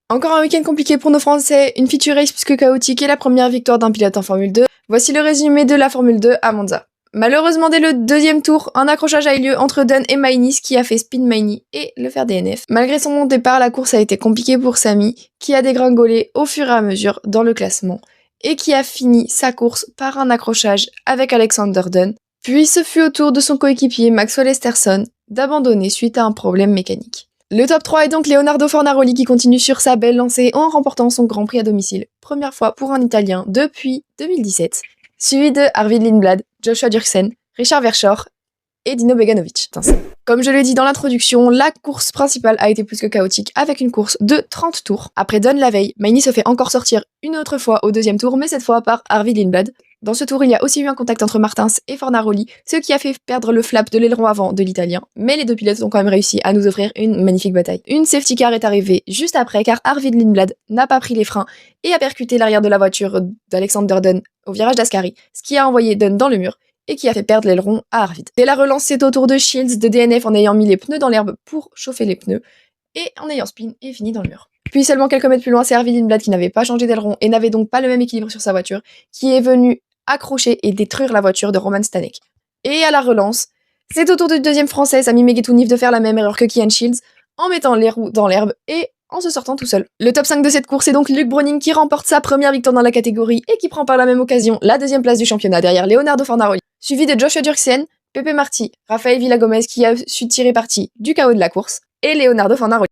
Encore un week-end compliqué pour nos Français, une feature race plus que chaotique et la première victoire d'un pilote en Formule 2. Voici le résumé de la Formule 2 à Monza. Malheureusement, dès le deuxième tour, un accrochage a eu lieu entre Dunn et Mainies qui a fait spin Maini et le faire DNF. Malgré son bon départ, la course a été compliquée pour Sami, qui a dégringolé au fur et à mesure dans le classement et qui a fini sa course par un accrochage avec Alexander Dunn. Puis ce fut au tour de son coéquipier Maxwell Esterson d'abandonner suite à un problème mécanique. Le top 3 est donc Leonardo Fornaroli qui continue sur sa belle lancée en remportant son Grand Prix à domicile, première fois pour un Italien depuis 2017, suivi de Arvid Lindblad, Joshua Dirksen, Richard Verschoor et Dino Beganovic. Comme je l'ai dit dans l'introduction, la course principale a été plus que chaotique avec une course de 30 tours. Après Dunn la veille, Maini se fait encore sortir une autre fois au deuxième tour, mais cette fois par Arvid Lindblad. Dans ce tour, il y a aussi eu un contact entre Martins et Fornaroli, ce qui a fait perdre le flap de l'aileron avant de l'Italien, mais les deux pilotes ont quand même réussi à nous offrir une magnifique bataille. Une safety car est arrivée juste après car Arvid Lindblad n'a pas pris les freins et a percuté l'arrière de la voiture d'Alexander Dunn au virage d'Ascari, ce qui a envoyé Dunn dans le mur et qui a fait perdre l'aileron à Arvid. Dès la relance, c'est au tour de Shields de DNF en ayant mis les pneus dans l'herbe pour chauffer les pneus et en ayant spin et fini dans le mur. Puis seulement quelques mètres plus loin, c'est Arvid Lindblad qui n'avait pas changé d'aileron et n'avait donc pas le même équilibre sur sa voiture, qui est venu accrocher et détruire la voiture de Roman Stanek. Et à la relance, c'est au tour du deuxième français, Sami Megetunif, de faire la même erreur que Kian Shields, en mettant les roues dans l'herbe et en se sortant tout seul. Le top 5 de cette course est donc Luke Browning qui remporte sa première victoire dans la catégorie et qui prend par la même occasion la deuxième place du championnat derrière Leonardo Fornaroli, suivi de Joshua Dirksen, Pepe Marti, Rafael Villagomez qui a su tirer parti du chaos de la course, et Leonardo Fornaroli.